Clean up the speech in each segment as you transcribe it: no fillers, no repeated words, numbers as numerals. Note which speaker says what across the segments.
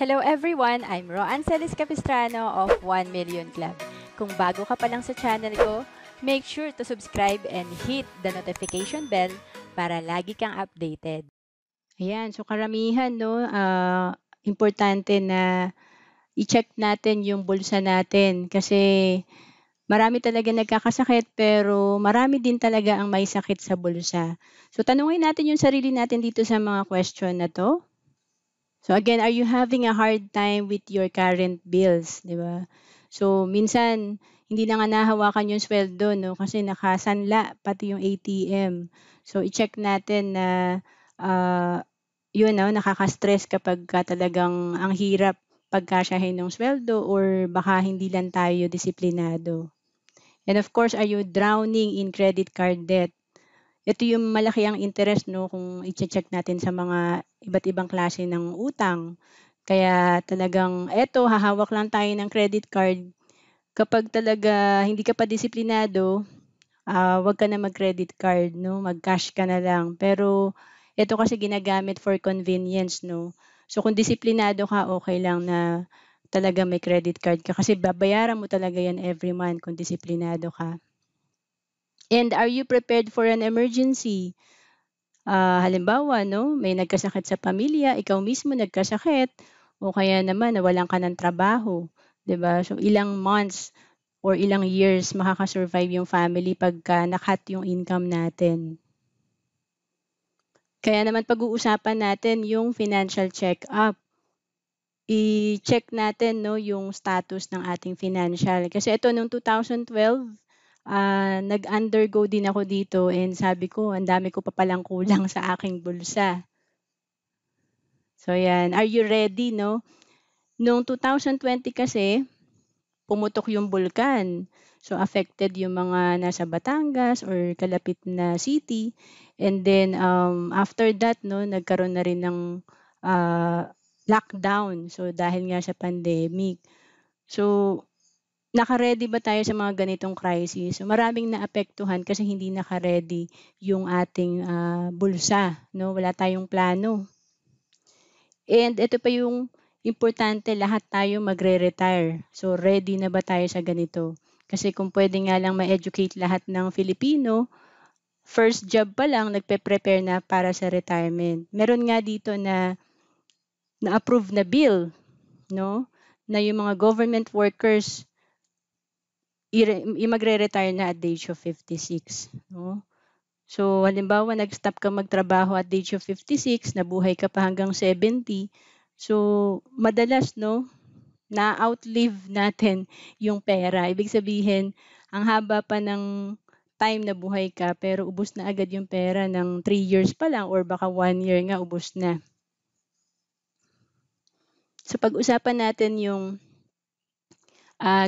Speaker 1: Hello everyone, I'm Roan Celis Capistrano of 1 Million Club. Kung bago ka pa lang sa channel ko, make sure to subscribe and hit the notification bell para lagi kang updated.
Speaker 2: Ayan, so karamihan 'no, importante na i-check natin yung bulsa natin kasi marami talaga nagkakasakit pero marami din talaga ang may sakit sa bulsa. So tanungin natin yung sarili natin dito sa mga question na 'to. So again, are you having a hard time with your current bills, 'di ba? So minsan hindi na nga nahahawakan yung sweldo 'no kasi nakasanla pati yung ATM. So i-check natin na ah, yun 'no, nakaka-stress kapagka talagang ang hirap pagkasyahin ng sweldo or baka hindi lang tayo disiplinado. And of course, are you drowning in credit card debt? Ito yung malaki ang interest 'no, kung iche-check natin sa mga iba't ibang klase ng utang. Kaya talagang eto, hahawak lang tayo ng credit card kapag talaga hindi ka pa disiplinado, 'wag ka na mag-credit card 'no, mag-cash ka na lang. Pero eto kasi ginagamit for convenience 'no. So kung disiplinado ka, okey lang na talaga may credit card ka kasi babayaran mo talaga 'yan every month kung disiplinado ka. And are you prepared for an emergency? Halimbawa 'no, may nagkasakit sa pamilya, ikaw mismo nagkasakit o kaya naman nawalan ka ng trabaho, 'di ba? So ilang months or ilang years makaka-survive yung family pagka na-cut yung income natin. Kaya naman pag-uusapan natin yung financial check-up. I-check natin 'no, yung status ng ating financial. Kasi ito nung 2012, nag-undergo din ako dito and sabi ko ang dami ko pa palang kulang sa aking bulsa. So 'yan, are you ready 'no? Noong 2020 kasi, pumutok yung bulkan. So affected yung mga nasa Batangas or kalapit na city and then, after that 'no, nagkaroon na rin ng, lockdown. So dahil nga sa pandemic. So naka-ready ba tayo sa mga ganitong crisis? So maraming naapektuhan kasi hindi naka-ready yung ating, bulsa 'no, wala tayong plano. And ito pa yung importante, lahat tayo magre-retire. So ready na ba tayo sa ganito? Kasi kung puwede nga lang ma-educate lahat ng Filipino, first job pa lang nagpe-prepare na para sa retirement. Meron nga dito na na-approve na bill 'no, na yung mga government workers magre-retire na at the age of 56 'no. So halimbawa nag-stop ka magtrabaho at the age of 56, nabuhay ka pa hanggang 70, so madalas 'no, na-outlive natin yung pera. Ibig sabihin, ang haba pa ng time na buhay ka pero ubos na agad yung pera ng 3 years pa lang or baka 1 year nga ubos na. So pag-usapan natin yung,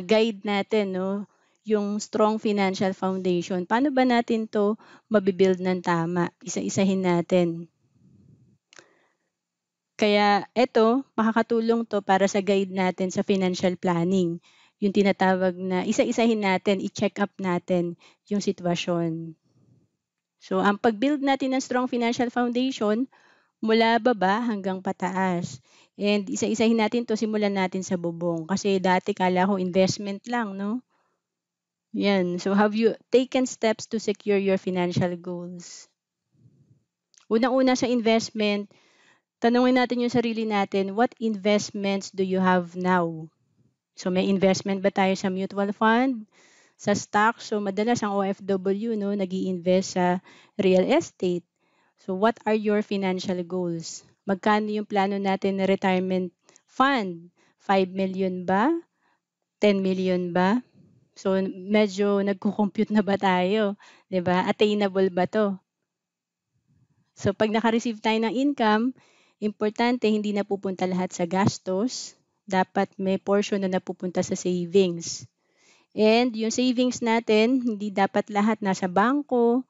Speaker 2: guide natin 'no, yung strong financial foundation. Paano ba natin 'to mabi-build ng tama? Isa-isahin natin. Kaya eto, makakatulong 'to para sa guide natin sa financial planning. Yung tinatawag na isa-isahin natin, i-check up natin yung sitwasyon. So ang pag-build natin ng strong financial foundation, mula baba hanggang pataas. And isa-isahin natin 'to, simulan natin sa bubong. Kasi dati akala ko investment lang 'no? 'Yan. So have you taken steps to secure your financial goals? Unang-una sa investment, tanungin natin yung sarili natin, what investments do you have now? So may investment ba tayo sa mutual fund, sa stock? So madalas ang OFW 'no, nag-i-invest sa real estate. So what are your financial goals? Magkano yung plano natin na retirement fund? 5 million ba? 10 million ba? So medyo nagko-compute na ba tayo, 'di ba? Attainable ba 'to? So 'pag naka-receive tayo ng income, importante hindi napupunta lahat sa gastos, dapat may portion na napupunta sa savings. And yung savings natin, hindi dapat lahat nasa bangko,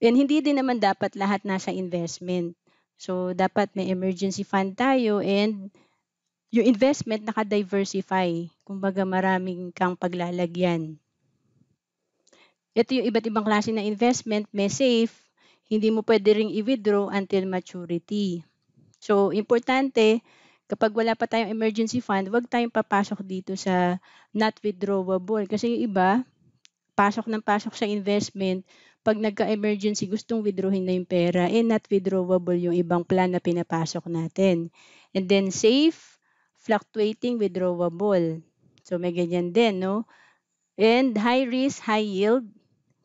Speaker 2: and hindi din naman dapat lahat nasa investment. So dapat may emergency fund tayo and yung investment naka-diversify, kumbaga maraming kang paglalagyan. Ito yung iba't ibang klase ng investment, may safe, hindi mo puwede ring i-withdraw until maturity. So importante, Kapag wala pa tayong emergency fund, huwag tayong papasok dito sa not withdrawable. Kasi yung iba, pasok ng pasok sa investment, pag nagka-emergency, gustong withdrawin na yung pera, not withdrawable yung ibang plan na pinapasok natin. And then safe, fluctuating, withdrawable. So may ganyan din, no? And high risk, high yield,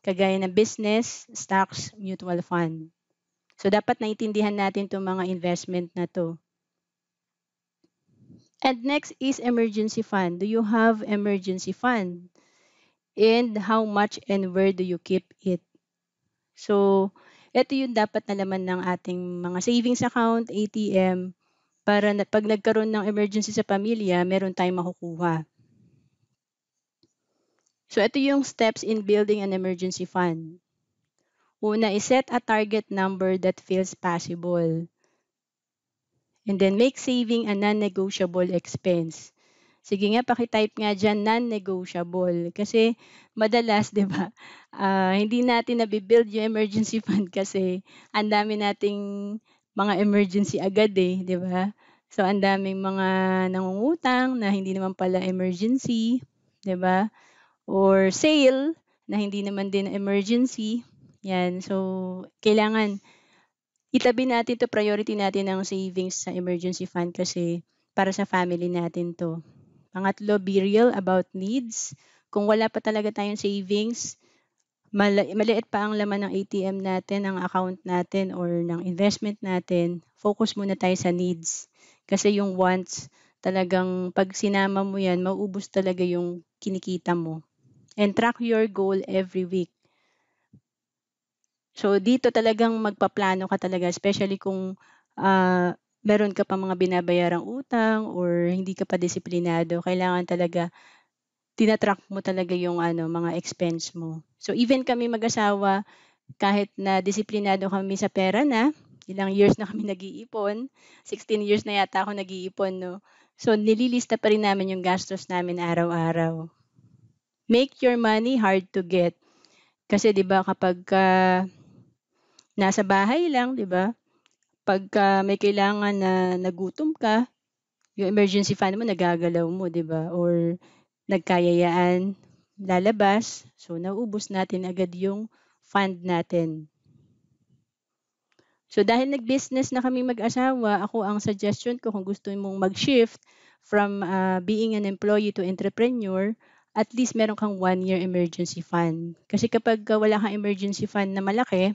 Speaker 2: kagaya ng business, stocks, mutual fund. So dapat naintindihan natin itong mga investment na to. And next is emergency fund. Do you have emergency fund? And how much and where do you keep it? So, ito yung dapat nalaman ng ating mga savings account, ATM, para na, pag nagkaroon ng emergency sa pamilya, meron tayong makukuha. So, ito yung steps in building an emergency fund. Una is set a target number that feels possible. And then make saving a non-negotiable expense. Sige nga, pakitype nga dyan, non-negotiable. Kasi madalas, di ba, hindi natin nabibuild yung emergency fund kasi ang dami nating mga emergency agad eh, di ba? So, ang daming mga nangungutang na hindi naman pala emergency, di ba? Or sale na hindi naman din emergency. Yan. So, kailangan itabi natin to, priority natin ang savings sa emergency fund kasi para sa family natin to. Pangatlo, be real about needs. Kung wala pa talaga tayong savings, maliit pa ang laman ng ATM natin, ng account natin, or ng investment natin, focus muna tayo sa needs. Kasi yung wants, talagang pag sinama mo yan, mauubos talaga yung kinikita mo. And track your goal every week. So, dito talagang magpaplano ka talaga, especially kung meron ka pa mga binabayarang utang or hindi ka pa disiplinado. Kailangan talaga tinatrack mo talaga yung mga expense mo. So, even kami mag-asawa, kahit na disiplinado kami sa pera na, ilang years na kami nag-iipon, 16 years na yata ako nag-iipon, no? So, nililista pa rin namin yung gastos namin araw-araw. Make your money hard to get. Kasi 'di ba kapag nasa bahay lang, 'di ba? Pagka may kailangan na nagutom ka, yung emergency fund mo nagagalaw mo, 'di ba? Or nagkayayaan, lalabas, so nauubos natin agad yung fund natin. So dahil nag-business na kami mag-asawa, ako ang suggestion ko kung gusto mong mag-shift from being an employee to entrepreneur, at least meron kang 1-year emergency fund. Kasi kapag wala kang emergency fund na malaki,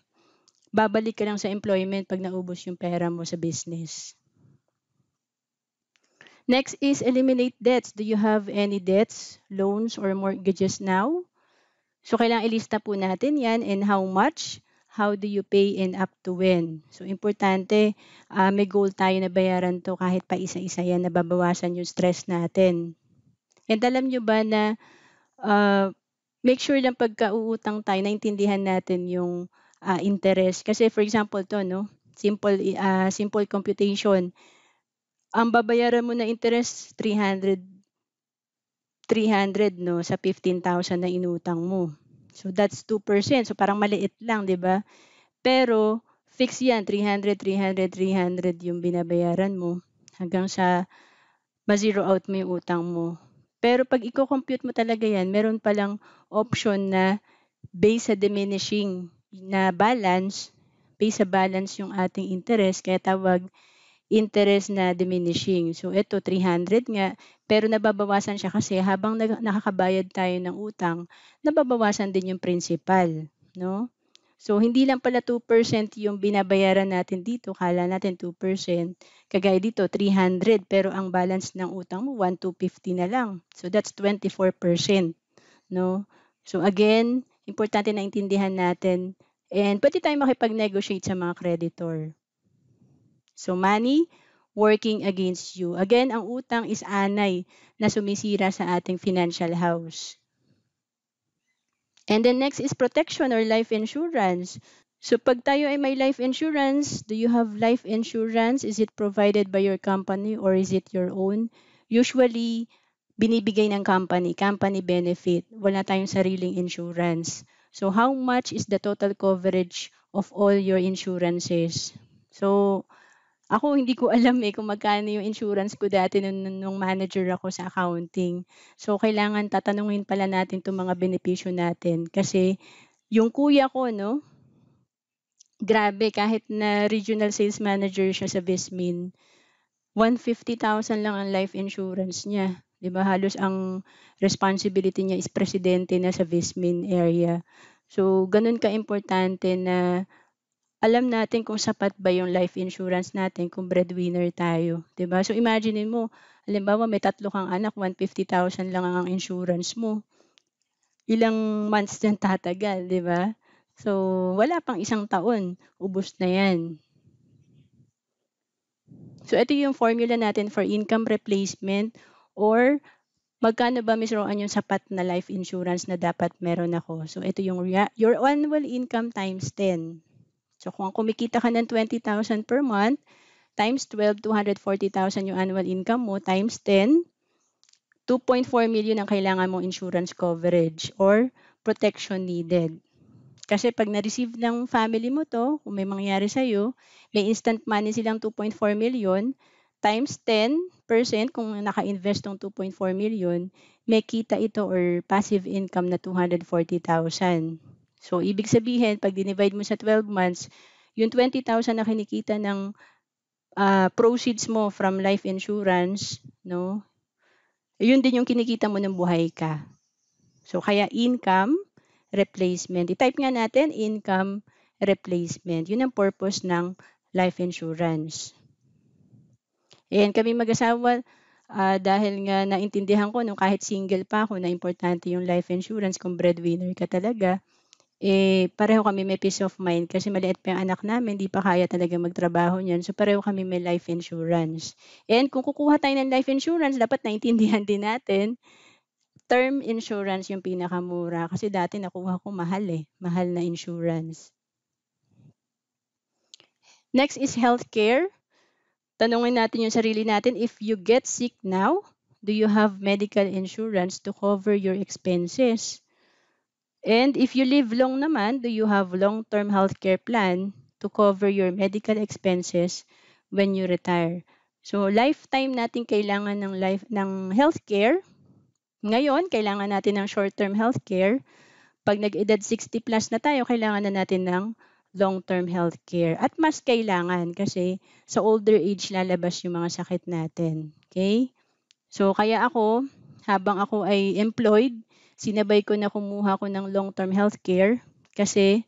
Speaker 2: babalik ka lang sa employment pag naubos yung pera mo sa business. Next is eliminate debts. Do you have any debts, loans, or mortgages now? So, kailangan ilista po natin yan and how much, how do you pay, and up to when. So, importante, may goal tayo na bayaran to kahit pa isa-isa yan, nababawasan yung stress natin. And alam nyo ba na make sure lang pagka uutang tayo, naintindihan natin yung interest. Kasi for example to, no? Simple computation. Ang babayaran mo na interest, 300 no, sa 15,000 na inutang mo. So that's 2%. So parang maliit lang, 'di ba? Pero fix 'yan, 300 yung binabayaran mo hanggang sa ma-zero out mo yung utang mo. Pero pag i-compute mo talaga 'yan, meron palang option na based sa diminishing na balance, based sa balance yung ating interest, kaya tawag interest na diminishing. So ito 300 nga, pero nababawasan siya kasi habang nakakabayad tayo ng utang, nababawasan din yung principal, no? So hindi lang pala 2% yung binabayaran natin dito, kala natin 2%. Kagaya dito 300 pero ang balance ng utang mo 1,250 na lang. So that's 24%, no? So again, importante na intindihan natin and pwede tayong makipag-negotiate sa mga creditor. So money working against you. Again, ang utang is anay na sumisira sa ating financial house. And then next is protection or life insurance. So pag tayo ay may life insurance, do you have life insurance? Is it provided by your company or is it your own? Usually, binibigay ng company benefit. Wala tayong sariling insurance. So how much is the total coverage of all your insurances? So Ako hindi ko alam, kung magkano yung insurance ko dati nung manager ako sa accounting. So, kailangan tatanungin pala natin 'tong mga benepisyo natin kasi yung kuya ko 'no, grabe kahit na regional sales manager siya sa Vismin, 150,000 lang ang life insurance niya, 'di ba? Halos ang responsibility niya is presidente na sa Vismin area. So, gano'n kaimportante na alam natin kung sapat ba yung life insurance natin kung breadwinner tayo, 'di ba? So, imaginin mo, halimbawa may 3 kang anak, 150,000 lang ang insurance mo. Ilang months yan tatagal, 'di ba? So, wala pang 1 taon, ubos na yan. So, ito yung formula natin for income replacement or magkano ba, Miss Roan, yung sapat na life insurance na dapat meron ako? So, ito yung your annual income times 10. So, kung kumikita ka ng 20,000 per month, times 12, 240,000 yung annual income mo, times 10, 2.4 million ang kailangan mong insurance coverage or protection needed. Kasi pag na-receive ng family mo to, kung may mangyari sa'yo, may instant money silang 2.4 million, times 10% kung naka-invest tong 2.4 million, may kita ito or passive income na 240,000. So, ibig sabihin, pag dinivide mo sa 12 months, yung 20,000 na kinikita ng proceeds mo from life insurance, no? Yun din yung kinikita mo ng buhay ka. So, kaya income replacement. I-type nga natin income replacement. Yun ang purpose ng life insurance. And kami mag-asawa, dahil nga naintindihan ko nung kahit single pa ako na importante yung life insurance kung breadwinner ka talaga, pareho kami may peace of mind kasi maliit pa yung anak namin, di pa kaya talaga magtrabaho niyan. So, pareho kami may life insurance. And kung kukuha tayo ng life insurance, dapat naintindihan din natin, term insurance yung pinakamura. Kasi dati nakuha ko mahal mahal na insurance. Next is healthcare. Tanungin natin yung sarili natin, if you get sick now, do you have medical insurance to cover your expenses? And if you live long naman, do you have long-term healthcare plan to cover your medical expenses when you retire? So, lifetime natin kailangan ng healthcare. Ngayon, kailangan natin ng short-term healthcare. Pag nag-edad 60 plus na tayo, kailangan na natin ng long-term healthcare. At mas kailangan kasi sa older age lalabas yung mga sakit natin. Okay? So, kaya ako, habang ako ay employed, sinabay ko na kumuha ko ng long-term healthcare kasi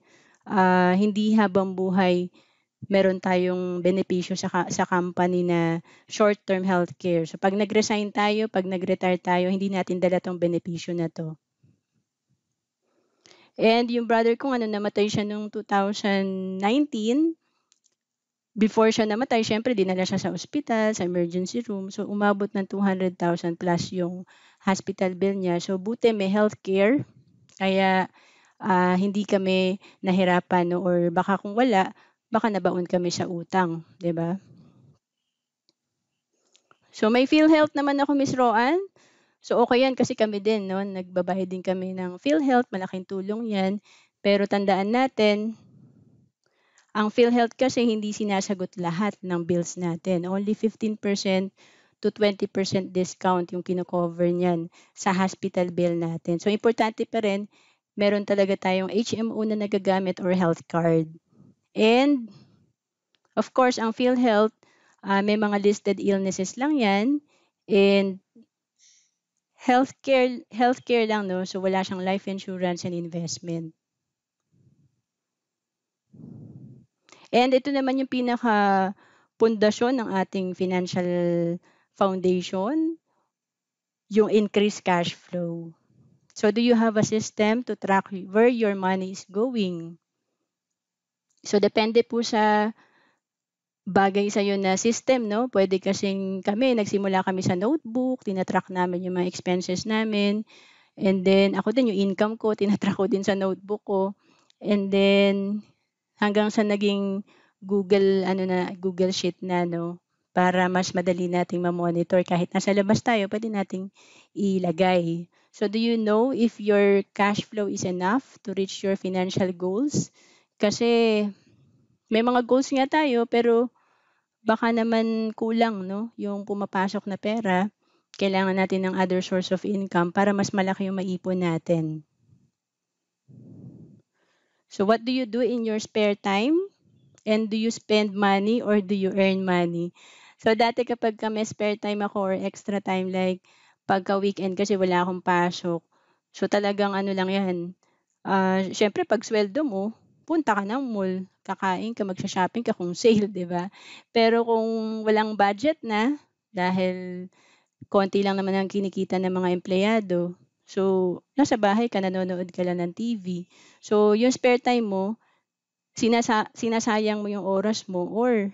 Speaker 2: hindi habang buhay meron tayong benepisyo sa company na short-term healthcare. So, pag nag-resign tayo, pag nag-retire tayo, hindi natin dala tong benepisyo na to. And yung brother ko, namatay siya noong 2019. Before siya namatay, syempre dinala siya sa ospital, sa emergency room. So, umabot ng 200,000 plus yung hospital bill niya. So, buti may healthcare. Kaya, hindi kami nahirapan, no? Or baka kung wala, baka nabaon kami sa utang. 'Di ba? So, may PhilHealth naman ako, Miss Roan. So, okay yan kasi kami din, no? Nagbabayad din kami ng PhilHealth. Malaking tulong yan. Pero tandaan natin, ang PhilHealth kasi hindi sinasagot lahat ng bills natin. Only 15% to 20% discount yung kino-cover niyan sa hospital bill natin. So, importante pa rin, meron talaga tayong HMO na nagagamit or health card. And, of course, ang PhilHealth, may mga listed illnesses lang yan. And, healthcare lang, no? So, wala siyang life insurance and investment. And ito naman yung pinaka-pundasyon ng ating financial foundation, yung increased cash flow. So, do you have a system to track where your money is going? So, depende po sa bagay sa'yo na system, no? Pwede kasing nagsimula kami sa notebook, tinatrack namin yung mga expenses namin. And then, ako din, yung income ko, tinatrack ko din sa notebook ko. And then, hanggang sa naging Google Sheet na, no? Para mas madali nating ma-monitor. Kahit nasa labas tayo, pwede nating ilagay. So, do you know if your cash flow is enough to reach your financial goals? Kasi, may mga goals nga tayo, pero baka naman kulang 'no, yung pumapasok na pera, kailangan natin ng other source of income para mas malaki yung maipon natin. So what do you do in your spare time? And do you spend money or do you earn money? So dati kapag may spare time ako or extra time like pagka-weekend kasi wala akong pasok, so talagang ano lang 'yan, siyempre 'pag sweldo mo, punta ka ng mall, kakain ka, magsho-shopping ka kung sale, 'di ba? Pero kung walang budget na, dahil konti lang naman ang kinikita ng mga empleyado, so nasa bahay ka, nanonood ka lang ng TV. So yung spare time mo, sinasayang mo yung oras mo or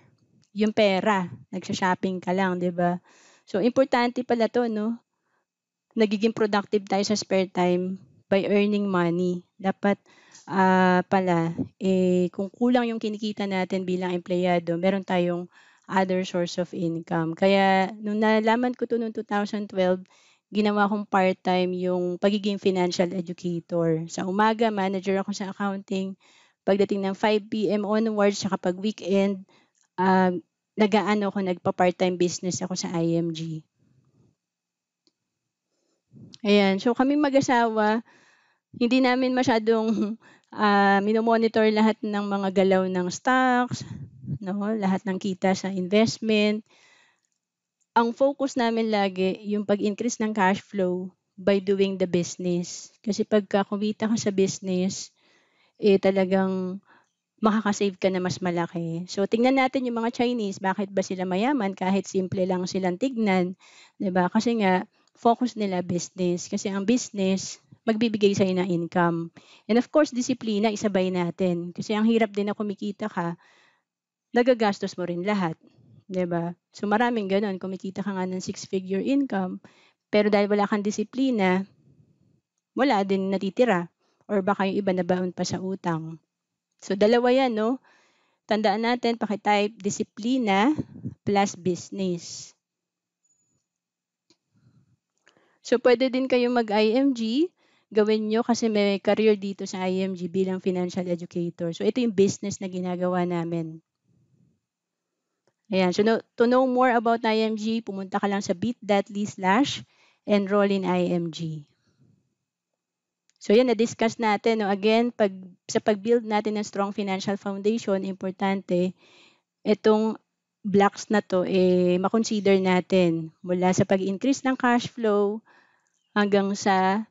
Speaker 2: yung pera, nagsho-shopping ka lang, 'di ba? So importante pala 'to 'no, nagiging productive tayo sa spare time by earning money. Dapat, pala, kung kulang yung kinikita natin bilang empleyado, meron tayong other source of income. Kaya nung nalaman ko 'to noong 2012, ginawa kong part-time yung pagiging financial educator. Sa umaga, manager ako sa accounting. Pagdating ng 5 PM onwards, tsaka 'pag weekend, ah, nagpa-part-time business ako sa IMG. Ayan, so kaming mag-asawa, hindi namin masyadong, mino-monitor lahat ng mga galaw ng stocks, 'no, lahat ng kita sa investment. Ang focus namin lagi yung pag-increase ng cash flow by doing the business. Kasi pagka kumita ka sa business, talagang makaka-save ka na mas malaki. So tingnan natin yung mga Chinese, bakit ba sila mayaman kahit simple lang silang tignan, 'di ba? Kasi nga focus nila business, kasi ang business magbibigay sa'yo ng income. And of course, disiplina isabay natin, kasi ang hirap din na kumikita ka, nagagastos mo rin lahat, 'di ba? So maraming gano'n, kumikita ka nga ng six-figure income, pero dahil wala kang disiplina, wala din natitira or baka yung iba nabaon pa sa utang. So dalawa 'yan 'no. Tandaan natin, paki-type disiplina plus business. So pwede din kayong mag-IMG, gawin niyo kasi may career dito sa IMG bilang financial educator. So ito yung business na ginagawa namin. Ayan, so to know more about IMG, pumunta ka lang sa bit.ly/enroll in IMG. So yan, na-discuss natin. No? Again, sa pag-build natin ng strong financial foundation, importante, itong blocks na to, makonsider natin mula sa pag-increase ng cash flow hanggang sa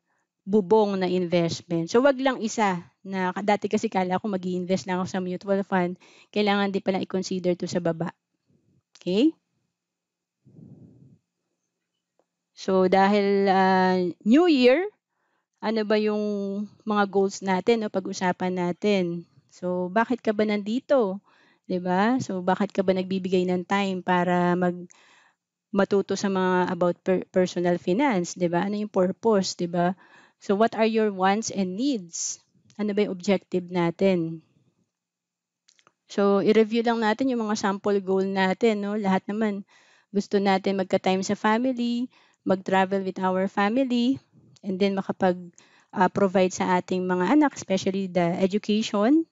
Speaker 2: bubong na investment. So wag lang isa, na dati kasi kala ko mag-i-invest lang ako sa mutual fund, kailangan din pala i-consider to sa baba. Okay? So dahil New Year, ano ba yung mga goals natin, no, pag-usapan natin. So bakit ka ba nandito? 'Di ba? So bakit ka ba nagbibigay ng time para matuto sa mga about personal finance, 'di ba? Ano yung purpose, 'di ba? So what are your wants and needs? Ano ba yung objective natin? So i-review lang natin yung mga sample goal natin, no? Lahat naman gusto natin magka-time sa family, mag-travel with our family, and then provide sa ating mga anak, especially the education.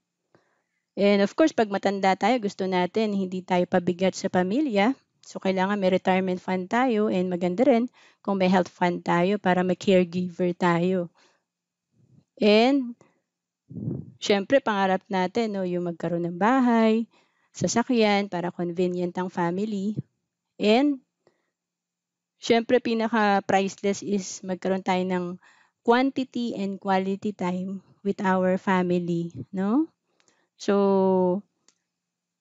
Speaker 2: And of course, pag matanda tayo, gusto natin hindi tayo pabigat sa pamilya. So kailangan may retirement fund tayo, and maganda rin kung may health fund tayo para may caregiver tayo. And syempre, pangarap natin, no, yung magkaroon ng bahay, sasakyan para convenient ang family. And syempre, pinaka-priceless is magkaroon tayo ng quantity and quality time with our family, no? So,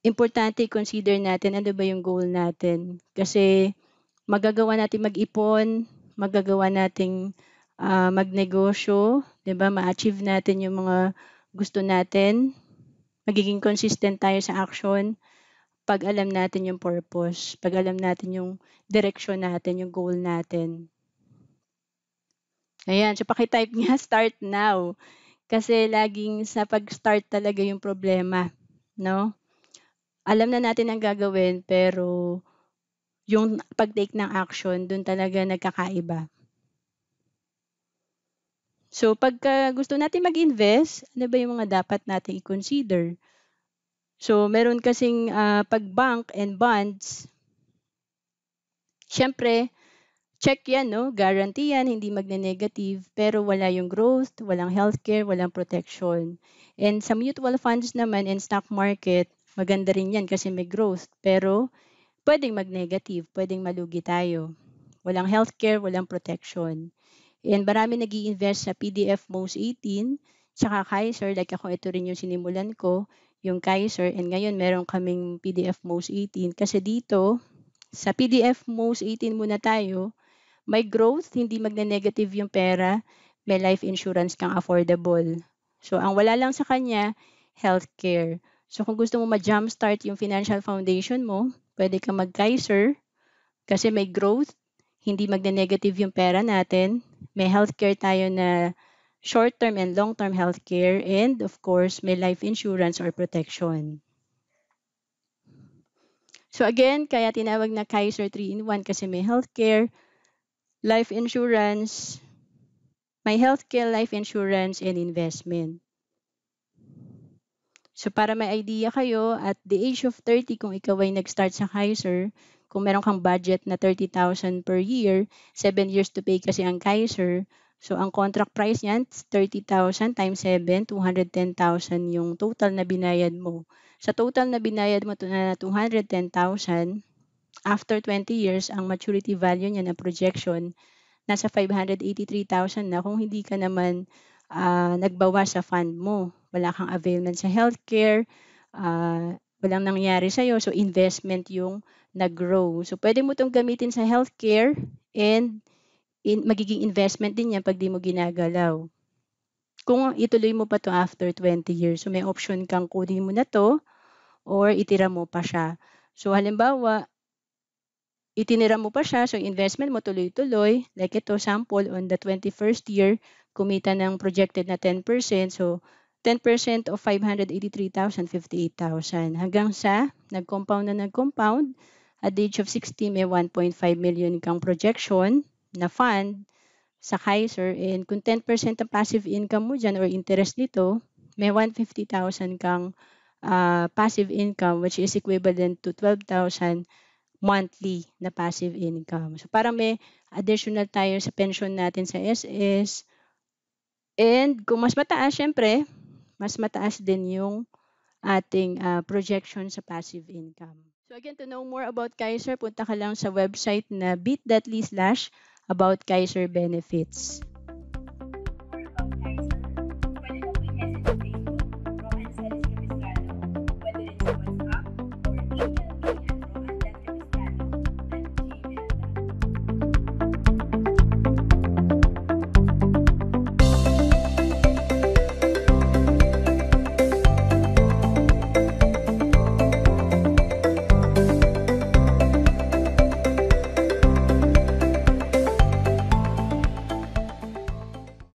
Speaker 2: importante i-consider natin ano ba yung goal natin. Kasi magagawa natin mag-ipon, magagawa nating magnegosyo, 'di ba? Ma-achieve natin yung mga gusto natin. Magiging consistent tayo sa action pag alam natin yung purpose, pag alam natin yung direction natin, yung goal natin. Ayan, so paki-type nga start now. Kasi laging sa pag-start talaga yung problema, no? Alam na natin ang gagawin, pero yung pag-take ng action, dun talaga nagkakaiba. So pagka gusto natin mag-invest, ano ba yung mga dapat nating i-consider? So, meron kasing pag bank and bonds, syempre, check yan, no? Guarantee yan, hindi magne-negative, pero wala yung growth, walang healthcare, walang protection. And sa mutual funds naman and stock market, maganda rin yan kasi may growth, pero pwedeng mag-negative, pwedeng malugi tayo. Walang healthcare, walang protection. And marami nag invest sa PDF Most 18, tsaka Kaiser, like ako, ito rin yung sinimulan ko, yung Kaiser, and ngayon meron kaming PDF Most 18 kasi dito, sa PDF Most 18 muna tayo, may growth, hindi magne-negative yung pera, may life insurance kang affordable. So, ang wala lang sa kanya, healthcare. So, kung gusto mo ma-jumpstart yung financial foundation mo, pwede ka mag-Kaiser kasi may growth, hindi magne-negative yung pera natin, may healthcare tayo na short-term and long-term healthcare, and of course, may life insurance or protection. So again, kaya tinawag na Kaiser 3-in-1 kasi may healthcare, life insurance, may healthcare, life insurance, and investment. So para may idea kayo, at the age of 30, kung ikaw ay nag-start sa Kaiser, kung meron kang budget na 30,000 per year, 7 years to pay kasi ang Kaiser, so ang contract price niyan, 30,000 times 7, 210,000 yung total na binayad mo. Sa total na binayad mo na 210,000, after 20 years, ang maturity value niya na projection, nasa 583,000 na kung hindi ka naman nagbawas sa fund mo. Wala kang availment sa healthcare, walang nangyari sa'yo. So, investment yung nag-grow. So, pwede mo itong gamitin sa healthcare and magiging investment din yan pag di mo ginagalaw. Kung ituloy mo pa to after 20 years, so may option kang kunin mo na to or itira mo pa siya. So, halimbawa, itinira mo pa siya, so investment mo tuloy-tuloy. Like ito, sample, on the 21st year, kumita ng projected na 10%. So, 10% of 583,000, 58,000. Hanggang sa nag-compound na nag-compound, at the age of 60, may 1.5 million kang projection na fund sa Kaiser. And kung 10% ang passive income mo dyan or interest nito, may 150,000 kang passive income, which is equivalent to 12,000 monthly na passive income. So parang may additional tayo sa pension natin sa SS. And kung mas mataas, syempre, mas mataas din yung ating projection sa passive income. So again, to know more about Kaiser, punta ka lang sa website na bit.ly/about Kaiser benefits.